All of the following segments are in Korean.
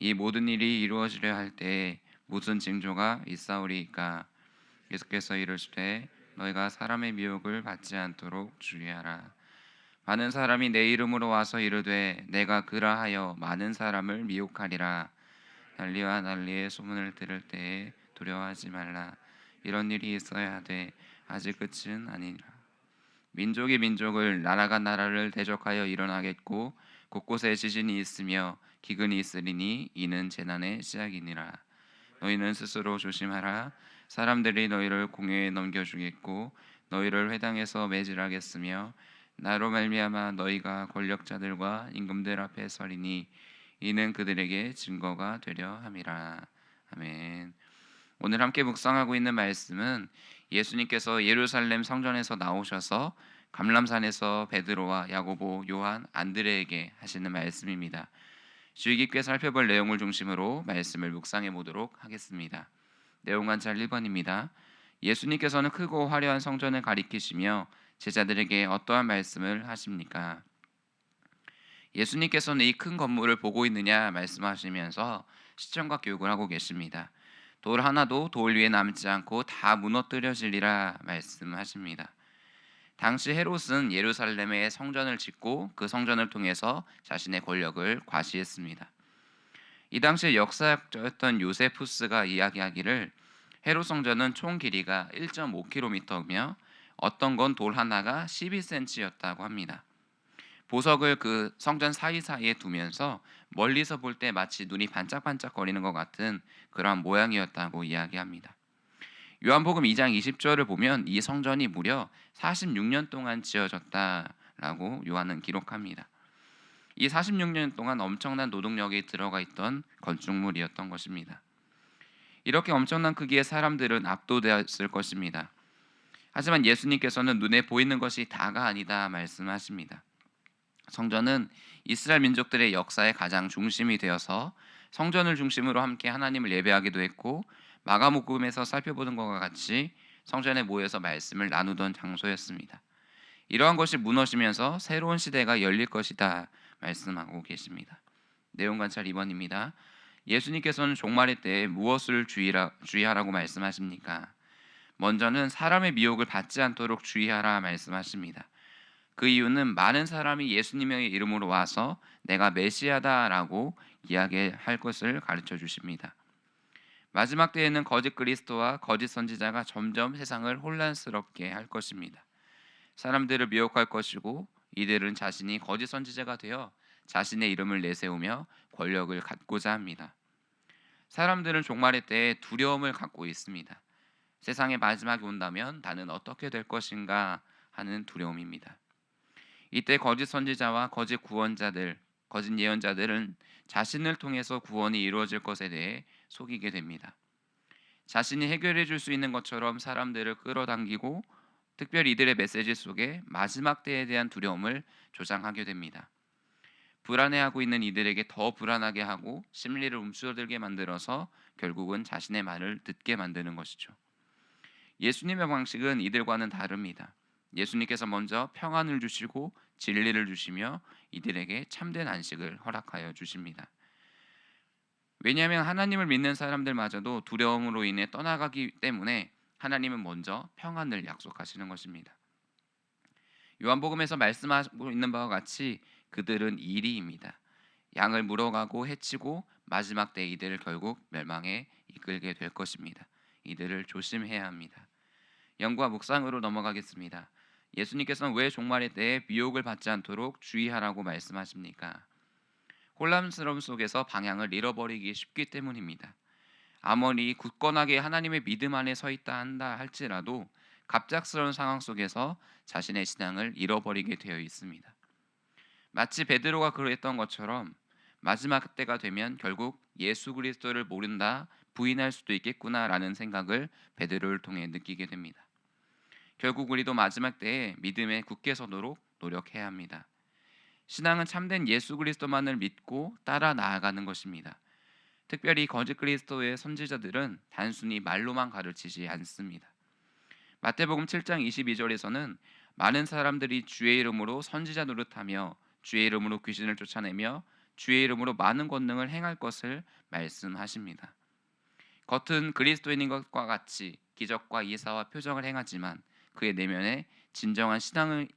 이 모든 일이 이루어지려 할 때에 무슨 징조가 있사오리이까? 예수께서 이르시되 너희가 사람의 미혹을 받지 않도록 주의하라. 많은 사람이 내 이름으로 와서 이르되 내가 그라하여 많은 사람을 미혹하리라. 난리와 난리의 소문을 들을 때에 두려워하지 말라. 이런 일이 있어야 하되 아직 끝은 아니라. 민족이 민족을 나라가 나라를 대적하여 일어나겠고 곳곳에 지진이 있으며 기근이 있으리니 이는 재난의 시작이니라. 너희는 스스로 조심하라. 사람들이 너희를 공회에 넘겨주겠고 너희를 회당에서 매질하겠으며 나로 말미암아 너희가 권력자들과 임금들 앞에 서리니 이는 그들에게 증거가 되려 함이라. 아멘. 오늘 함께 묵상하고 있는 말씀은 예수님께서 예루살렘 성전에서 나오셔서 감람산에서 베드로와 야고보, 요한, 안드레에게 하시는 말씀입니다. 주의 깊게 살펴볼 내용을 중심으로 말씀을 묵상해 보도록 하겠습니다. 내용 관찰 1번입니다. 예수님께서는 크고 화려한 성전을 가리키시며 제자들에게 어떠한 말씀을 하십니까? 예수님께서는 이 큰 건물을 보고 있느냐 말씀하시면서 시청과 교육을 하고 계십니다. 돌 하나도 돌 위에 남지 않고 다 무너뜨려지리라 말씀하십니다. 당시 헤롯은 예루살렘에 성전을 짓고 그 성전을 통해서 자신의 권력을 과시했습니다. 이 당시 역사학자였던 요세푸스가 이야기하기를 헤롯 성전은 총 길이가 1.5km며 어떤 건 돌 하나가 12cm였다고 합니다. 보석을 그 성전 사이사이에 두면서 멀리서 볼 때 마치 눈이 반짝반짝거리는 것 같은 그러한 모양이었다고 이야기합니다. 요한복음 2장 20절을 보면 이 성전이 무려 46년 동안 지어졌다라고 요한은 기록합니다. 이 46년 동안 엄청난 노동력이 들어가 있던 건축물이었던 것입니다. 이렇게 엄청난 크기의 사람들은 압도되었을 것입니다. 하지만 예수님께서는 눈에 보이는 것이 다가 아니다 말씀하십니다. 성전은 이스라엘 민족들의 역사의 가장 중심이 되어서 성전을 중심으로 함께 하나님을 예배하기도 했고 마가복음에서 살펴보는 것과 같이 성전에 모여서 말씀을 나누던 장소였습니다. 이러한 것이 무너지면서 새로운 시대가 열릴 것이다 말씀하고 계십니다. 내용 관찰 2번입니다. 예수님께서는 종말의 때에 무엇을 주의하라고 말씀하십니까? 먼저는 사람의 미혹을 받지 않도록 주의하라 말씀하십니다. 그 이유는 많은 사람이 예수님의 이름으로 와서 내가 메시아다라고 이야기할 것을 가르쳐 주십니다. 마지막 때에는 거짓 그리스도와 거짓 선지자가 점점 세상을 혼란스럽게 할 것입니다. 사람들을 미혹할 것이고 이들은 자신이 거짓 선지자가 되어 자신의 이름을 내세우며 권력을 갖고자 합니다. 사람들은 종말의 때에 두려움을 갖고 있습니다. 세상의 마지막이 온다면 나는 어떻게 될 것인가 하는 두려움입니다. 이때 거짓 선지자와 거짓 구원자들, 거짓 예언자들은 자신을 통해서 구원이 이루어질 것에 대해 속이게 됩니다. 자신이 해결해 줄 수 있는 것처럼 사람들을 끌어당기고 특별히 이들의 메시지 속에 마지막 때에 대한 두려움을 조장하게 됩니다. 불안해하고 있는 이들에게 더 불안하게 하고 심리를 움츠러들게 만들어서 결국은 자신의 말을 듣게 만드는 것이죠. 예수님의 방식은 이들과는 다릅니다. 예수님께서 먼저 평안을 주시고 진리를 주시며 이들에게 참된 안식을 허락하여 주십니다. 왜냐하면 하나님을 믿는 사람들마저도 두려움으로 인해 떠나가기 때문에 하나님은 먼저 평안을 약속하시는 것입니다. 요한복음에서 말씀하고 있는 바와 같이 그들은 이리입니다. 양을 물어가고 해치고 마지막 때 이들을 결국 멸망에 이끌게 될 것입니다. 이들을 조심해야 합니다. 영과 묵상으로 넘어가겠습니다. 예수님께서는 왜 종말의 때에 미혹을 받지 않도록 주의하라고 말씀하십니까? 혼란스러움 속에서 방향을 잃어버리기 쉽기 때문입니다. 아무리 굳건하게 하나님의 믿음 안에 서 있다 한다 할지라도 갑작스러운 상황 속에서 자신의 신앙을 잃어버리게 되어 있습니다. 마치 베드로가 그랬던 것처럼 마지막 때가 되면 결국 예수 그리스도를 모른다, 부인할 수도 있겠구나라는 생각을 베드로를 통해 느끼게 됩니다. 결국 우리도 마지막 때에 믿음에 굳게 서도록 노력해야 합니다. 신앙은 참된 예수 그리스도만을 믿고 따라 나아가는 것입니다. 특별히 거짓 그리스도의 선지자들은 단순히 말로만 가르치지 않습니다. 마태복음 7장 22절에서는 많은 사람들이 주의 이름으로 선지자 노릇하며 주의 이름으로 귀신을 쫓아내며 주의 이름으로 많은 권능을 행할 것을 말씀하십니다. 겉은 그리스도인인 것과 같이 기적과 이사와 표적을 행하지만 그의 내면에 진정한 신앙을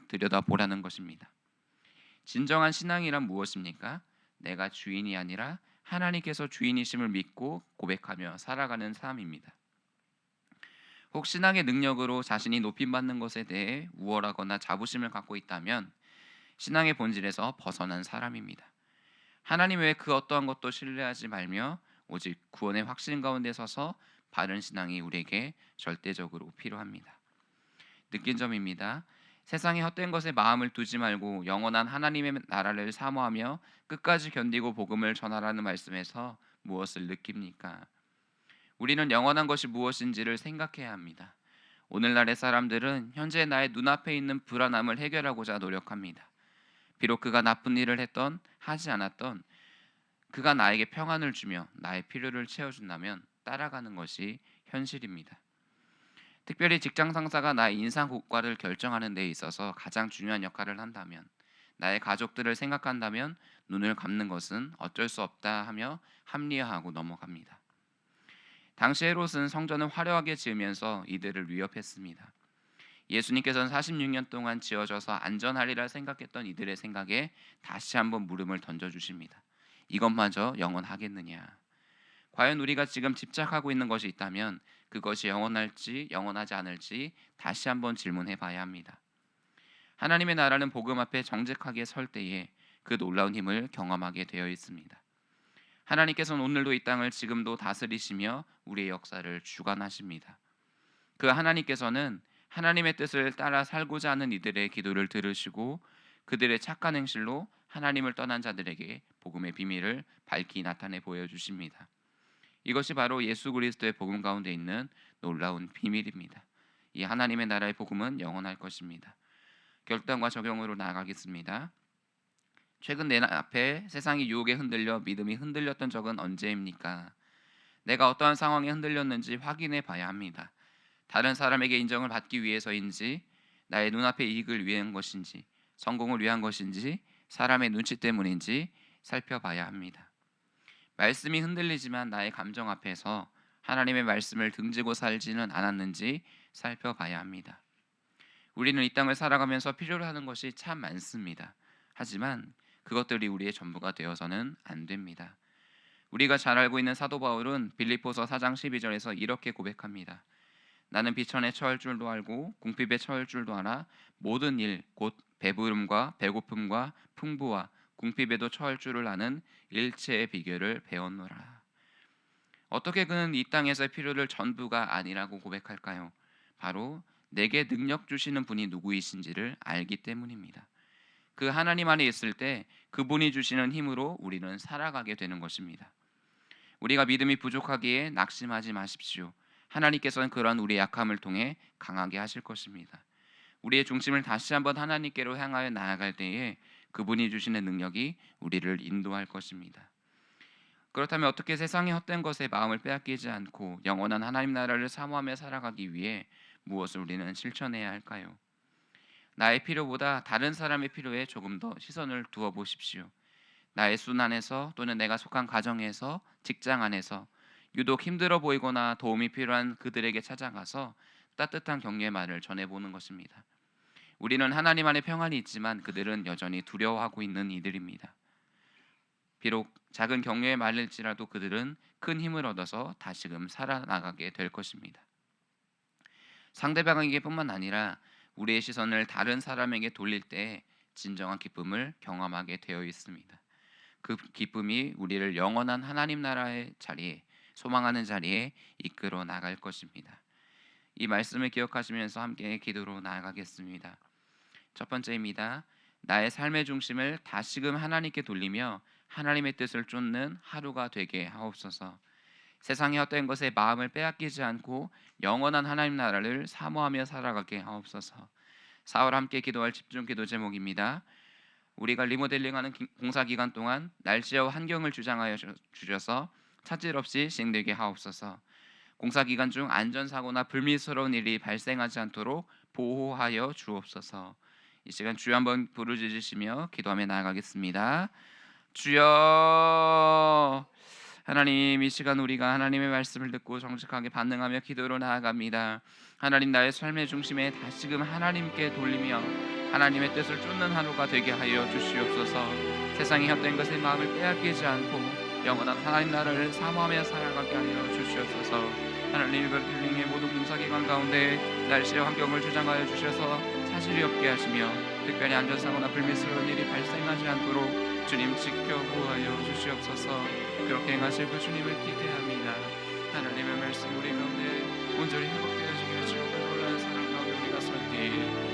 들여다보라는 것입니다. 진정한 신앙이란 무엇입니까? 내가 주인이 아니라 하나님께서 주인이심을 믿고 고백하며 살아가는 삶입니다. 혹 신앙의 능력으로 자신이 높임받는 것에 대해 우월하거나 자부심을 갖고 있다면 신앙의 본질에서 벗어난 사람입니다. 하나님 외에 그 어떠한 것도 신뢰하지 말며 오직 구원의 확신 가운데 서서 바른 신앙이 우리에게 절대적으로 필요합니다. 느낀 점입니다. 세상의 헛된 것에 마음을 두지 말고 영원한 하나님의 나라를 사모하며 끝까지 견디고 복음을 전하라는 말씀에서 무엇을 느낍니까? 우리는 영원한 것이 무엇인지를 생각해야 합니다. 오늘날의 사람들은 현재 나의 눈앞에 있는 불안함을 해결하고자 노력합니다. 비록 그가 나쁜 일을 했던 하지 않았던 그가 나에게 평안을 주며 나의 필요를 채워준다면 따라가는 것이 현실입니다. 특별히 직장 상사가 나의 인상 고과를 결정하는 데 있어서 가장 중요한 역할을 한다면, 나의 가족들을 생각한다면 눈을 감는 것은 어쩔 수 없다 하며 합리화하고 넘어갑니다. 당시 헤롯은 성전을 화려하게 지으면서 이들을 위협했습니다. 예수님께서는 46년 동안 지어져서 안전하리라 생각했던 이들의 생각에 다시 한번 물음을 던져주십니다. 이것마저 영원하겠느냐? 과연 우리가 지금 집착하고 있는 것이 있다면 그것이 영원할지 영원하지 않을지 다시 한번 질문해 봐야 합니다. 하나님의 나라는 복음 앞에 정직하게 설 때에 그 놀라운 힘을 경험하게 되어 있습니다. 하나님께서는 오늘도 이 땅을 지금도 다스리시며 우리의 역사를 주관하십니다. 그 하나님께서는 하나님의 뜻을 따라 살고자 하는 이들의 기도를 들으시고 그들의 착한 행실로 하나님을 떠난 자들에게 복음의 비밀을 밝히 나타내 보여주십니다. 이것이 바로 예수 그리스도의 복음 가운데 있는 놀라운 비밀입니다. 이 하나님의 나라의 복음은 영원할 것입니다. 결단과 적용으로 나아가겠습니다. 최근 내 앞에 세상이 유혹에 흔들려 믿음이 흔들렸던 적은 언제입니까? 내가 어떠한 상황에 흔들렸는지 확인해 봐야 합니다. 다른 사람에게 인정을 받기 위해서인지, 나의 눈앞의 이익을 위한 것인지, 성공을 위한 것인지, 사람의 눈치 때문인지 살펴봐야 합니다. 말씀이 흔들리지만 나의 감정 앞에서 하나님의 말씀을 등지고 살지는 않았는지 살펴봐야 합니다. 우리는 이 땅을 살아가면서 필요로 하는 것이 참 많습니다. 하지만 그것들이 우리의 전부가 되어서는 안 됩니다. 우리가 잘 알고 있는 사도 바울은 빌립보서 4장 12절에서 이렇게 고백합니다. 나는 비천에 처할 줄도 알고 궁핍에 처할 줄도 알아 모든 일 곧 배부름과 배고픔과 풍부와 궁핍에도 처할 줄을 아는 일체의 비결을 배웠노라. 어떻게 그는 이 땅에서의 필요를 전부가 아니라고 고백할까요? 바로 내게 능력 주시는 분이 누구이신지를 알기 때문입니다. 그 하나님 안에 있을 때 그분이 주시는 힘으로 우리는 살아가게 되는 것입니다. 우리가 믿음이 부족하기에 낙심하지 마십시오. 하나님께서는 그러한 우리의 약함을 통해 강하게 하실 것입니다. 우리의 중심을 다시 한번 하나님께로 향하여 나아갈 때에 그분이 주시는 능력이 우리를 인도할 것입니다. 그렇다면 어떻게 세상의 헛된 것에 마음을 빼앗기지 않고 영원한 하나님 나라를 사모하며 살아가기 위해 무엇을 우리는 실천해야 할까요? 나의 필요보다 다른 사람의 필요에 조금 더 시선을 두어 보십시오. 나의 순 안에서 또는 내가 속한 가정에서, 직장 안에서 유독 힘들어 보이거나 도움이 필요한 그들에게 찾아가서 따뜻한 격려의 말을 전해보는 것입니다. 우리는 하나님 안에 평안이 있지만 그들은 여전히 두려워하고 있는 이들입니다. 비록 작은 격려의 말일지라도 그들은 큰 힘을 얻어서 다시금 살아나가게 될 것입니다. 상대방에게 뿐만 아니라 우리의 시선을 다른 사람에게 돌릴 때 진정한 기쁨을 경험하게 되어 있습니다. 그 기쁨이 우리를 영원한 하나님 나라의 자리에, 소망하는 자리에 이끌어 나갈 것입니다. 이 말씀을 기억하시면서 함께 기도로 나아가겠습니다. 첫 번째입니다. 나의 삶의 중심을 다시금 하나님께 돌리며 하나님의 뜻을 쫓는 하루가 되게 하옵소서. 세상의 헛된 것에 마음을 빼앗기지 않고 영원한 하나님 나라를 사모하며 살아가게 하옵소서. 4월 함께 기도할 집중 기도 제목입니다. 우리가 리모델링하는 공사 기간 동안 날씨와 환경을 주장하여 주셔서 차질 없이 시행되게 하옵소서. 공사 기간 중 안전사고나 불미스러운 일이 발생하지 않도록 보호하여 주옵소서. 이 시간 주여 한번 부르짖으시며 기도하며 나아가겠습니다. 주여. 하나님, 이 시간 우리가 하나님의 말씀을 듣고 정직하게 반응하며 기도로 나아갑니다. 하나님, 나의 삶의 중심에 다시금 하나님께 돌리며 하나님의 뜻을 쫓는 하루가 되게 하여 주시옵소서. 세상의 헛된 것에 마음을 빼앗기지 않고 영원한 하나님 나라를 사모하며 살아가게 하여 주시옵소서. 하나님, 힐링의 모든 봉사기관 가운데 날씨의 환경을 주장하여 주셔서 차질이 없게 하시며 특별히 안전사고나 불미스러운 일이 발생하지 않도록 주님 지켜 보호하여 주시옵소서. 그렇게 행하실 그 주님을 기대합니다. 하나님의 말씀 우리 가운데 온전히 회복되어지게 하시고 그 놀라운 사랑 가운데 우리가 설 때에